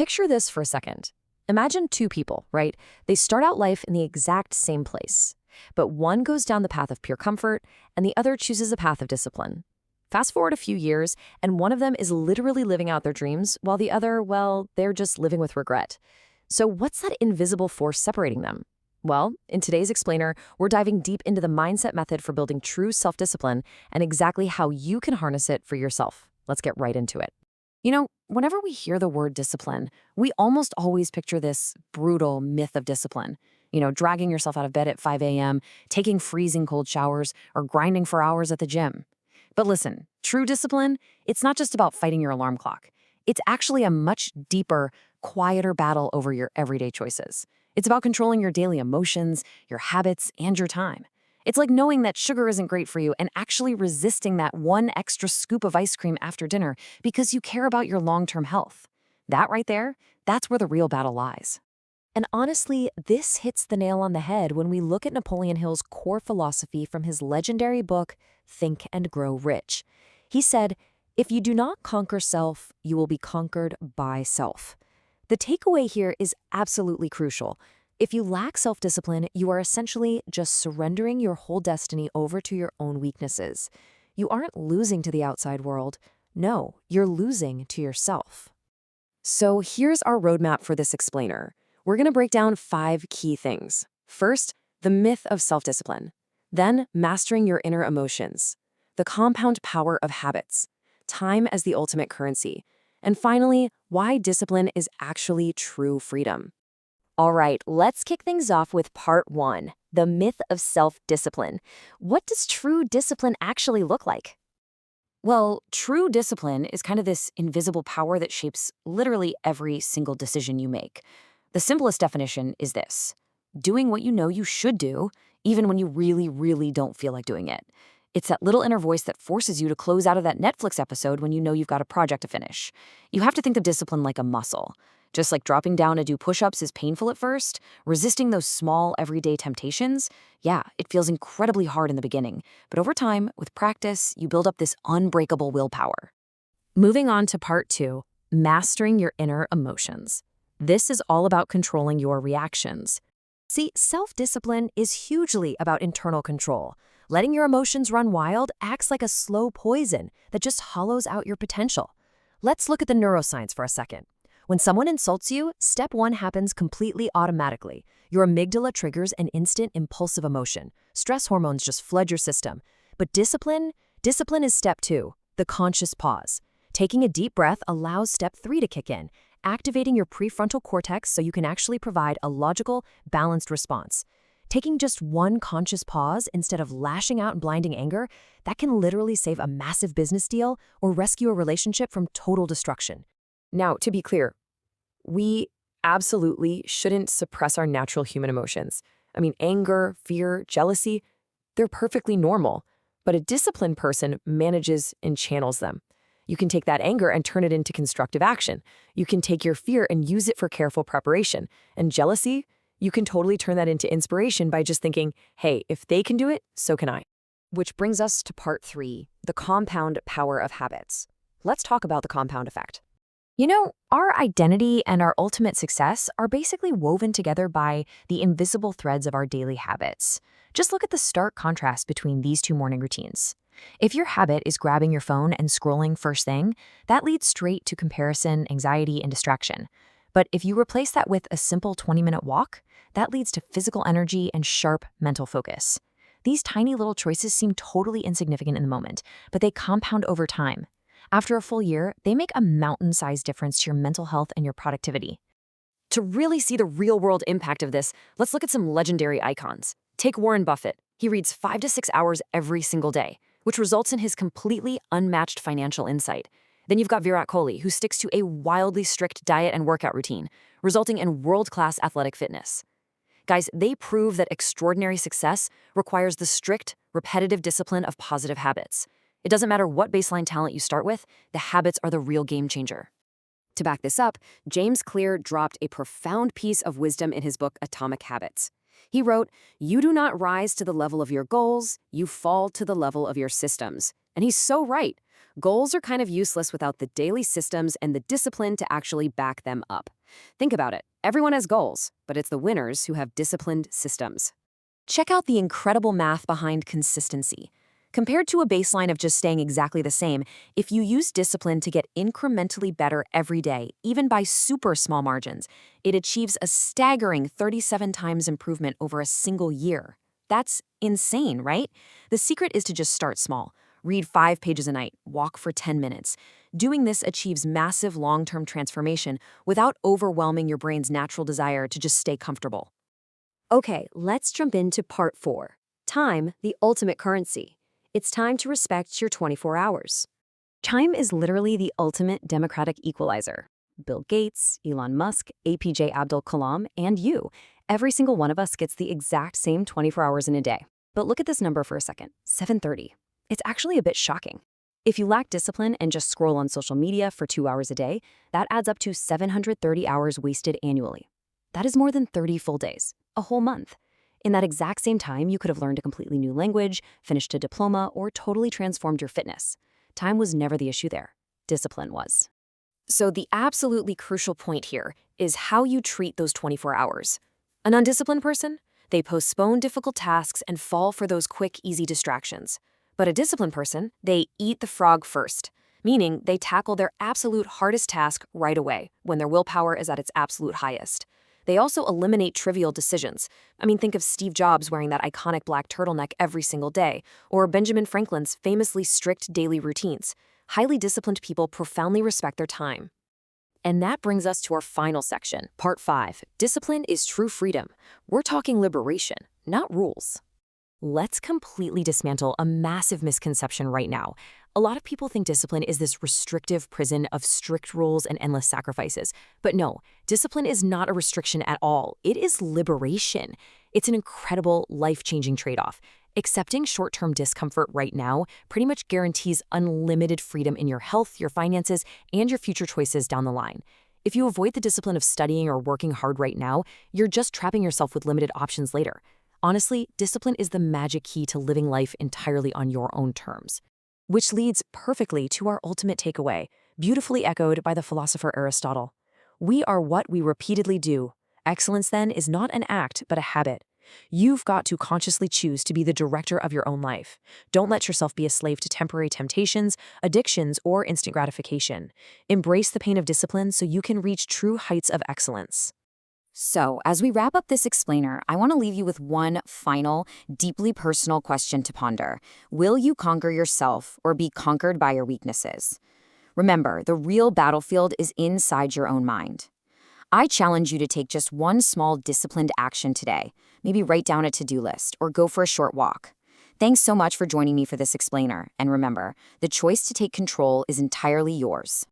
Picture this for a second. Imagine two people, right? They start out life in the exact same place, but one goes down the path of pure comfort and the other chooses a path of discipline. Fast forward a few years, and one of them is literally living out their dreams, while the other, well, they're just living with regret. So what's that invisible force separating them? Well, in today's Explainer, we're diving deep into the mindset method for building true self-discipline and exactly how you can harness it for yourself. Let's get right into it. Whenever we hear the word discipline, we almost always picture this brutal myth of discipline. Dragging yourself out of bed at 5 a.m., taking freezing cold showers, or grinding for hours at the gym. But listen, true discipline, it's not just about fighting your alarm clock. It's actually a much deeper, quieter battle over your everyday choices. It's about controlling your daily emotions, your habits, and your time. It's like knowing that sugar isn't great for you and actually resisting that one extra scoop of ice cream after dinner because you care about your long-term health. That right there, that's where the real battle lies. And honestly, this hits the nail on the head when we look at Napoleon Hill's core philosophy from his legendary book, Think and Grow Rich. He said, "If you do not conquer self, you will be conquered by self." The takeaway here is absolutely crucial. If you lack self-discipline, you are essentially just surrendering your whole destiny over to your own weaknesses. You aren't losing to the outside world. No, you're losing to yourself. So here's our roadmap for this explainer. We're going to break down 5 key things. First, the myth of self-discipline. Then, mastering your inner emotions. The compound power of habits. Time as the ultimate currency. And finally, why discipline is actually true freedom. All right, let's kick things off with part 1, the myth of self-discipline. What does true discipline actually look like? Well, true discipline is kind of this invisible power that shapes literally every single decision you make. The simplest definition is this: doing what you know you should do, even when you really, really don't feel like doing it. It's that little inner voice that forces you to close out of that Netflix episode when you know you've got a project to finish. You have to think of discipline like a muscle. Just like dropping down to do push-ups is painful at first, resisting those small, everyday temptations, yeah, it feels incredibly hard in the beginning. But over time, with practice, you build up this unbreakable willpower. Moving on to part 2, mastering your inner emotions. This is all about controlling your reactions. See, self-discipline is hugely about internal control. Letting your emotions run wild acts like a slow poison that just hollows out your potential. Let's look at the neuroscience for a second. When someone insults you, step 1 happens completely automatically. Your amygdala triggers an instant impulsive emotion. Stress hormones just flood your system. But discipline is step 2, the conscious pause. Taking a deep breath allows step 3 to kick in, activating your prefrontal cortex so you can actually provide a logical, balanced response. Taking just one conscious pause instead of lashing out in blinding anger, that can literally save a massive business deal or rescue a relationship from total destruction. Now, to be clear, we absolutely shouldn't suppress our natural human emotions. Anger, fear, jealousy, they're perfectly normal. But a disciplined person manages and channels them. You can take that anger and turn it into constructive action. You can take your fear and use it for careful preparation. And jealousy, you can totally turn that into inspiration by just thinking, hey, if they can do it, so can I. Which brings us to part 3, the compound power of habits. Let's talk about the compound effect. Our identity and our ultimate success are basically woven together by the invisible threads of our daily habits. Just look at the stark contrast between these 2 morning routines. If your habit is grabbing your phone and scrolling first thing, that leads straight to comparison, anxiety, and distraction. But if you replace that with a simple 20-minute walk, that leads to physical energy and sharp mental focus. These tiny little choices seem totally insignificant in the moment, but they compound over time. After a full year, they make a mountain-sized difference to your mental health and your productivity. To really see the real-world impact of this, let's look at some legendary icons. Take Warren Buffett. He reads 5 to 6 hours every single day, which results in his completely unmatched financial insight. Then you've got Virat Kohli, who sticks to a wildly strict diet and workout routine, resulting in world-class athletic fitness. Guys, they prove that extraordinary success requires the strict, repetitive discipline of positive habits. It doesn't matter what baseline talent you start with, the habits are the real game changer. To back this up, James Clear dropped a profound piece of wisdom in his book, Atomic Habits. He wrote, "You do not rise to the level of your goals, you fall to the level of your systems." And he's so right. Goals are kind of useless without the daily systems and the discipline to actually back them up. Think about it. Everyone has goals, but it's the winners who have disciplined systems. Check out the incredible math behind consistency. Compared to a baseline of just staying exactly the same, if you use discipline to get incrementally better every day, even by super small margins, it achieves a staggering 37 times improvement over a single year. That's insane, right? The secret is to just start small. Read 5 pages a night, walk for 10 minutes. Doing this achieves massive long-term transformation without overwhelming your brain's natural desire to just stay comfortable. Okay, let's jump into part 4. Time, the ultimate currency. It's time to respect your 24 hours. Time is literally the ultimate democratic equalizer. Bill Gates, Elon Musk, APJ Abdul Kalam, and you. Every single one of us gets the exact same 24 hours in a day. But look at this number for a second, 730. It's actually a bit shocking. If you lack discipline and just scroll on social media for 2 hours a day, that adds up to 730 hours wasted annually. That is more than 30 full days, a whole month. In that exact same time, you could have learned a completely new language, finished a diploma, or totally transformed your fitness. Time was never the issue there. Discipline was. So the absolutely crucial point here is how you treat those 24 hours. An undisciplined person? They postpone difficult tasks and fall for those quick, easy distractions. But a disciplined person, they eat the frog first, meaning they tackle their absolute hardest task right away, when their willpower is at its absolute highest. They also eliminate trivial decisions. Think of Steve Jobs wearing that iconic black turtleneck every single day, or Benjamin Franklin's famously strict daily routines. Highly disciplined people profoundly respect their time. And that brings us to our final section, part 5. Discipline is true freedom. We're talking liberation, not rules. Let's completely dismantle a massive misconception right now. A lot of people think discipline is this restrictive prison of strict rules and endless sacrifices. But no, discipline is not a restriction at all. It is liberation. It's an incredible, life-changing trade-off. Accepting short-term discomfort right now pretty much guarantees unlimited freedom in your health, your finances, and your future choices down the line. If you avoid the discipline of studying or working hard right now, you're just trapping yourself with limited options later. Honestly, discipline is the magic key to living life entirely on your own terms. Which leads perfectly to our ultimate takeaway, beautifully echoed by the philosopher Aristotle. We are what we repeatedly do. Excellence, then, is not an act, but a habit. You've got to consciously choose to be the director of your own life. Don't let yourself be a slave to temporary temptations, addictions, or instant gratification. Embrace the pain of discipline so you can reach true heights of excellence. So, as we wrap up this explainer, I want to leave you with one final, deeply personal question to ponder. Will you conquer yourself or be conquered by your weaknesses? Remember, the real battlefield is inside your own mind. I challenge you to take just one small disciplined action today. Maybe write down a to-do list or go for a short walk. Thanks so much for joining me for this explainer. And remember, the choice to take control is entirely yours.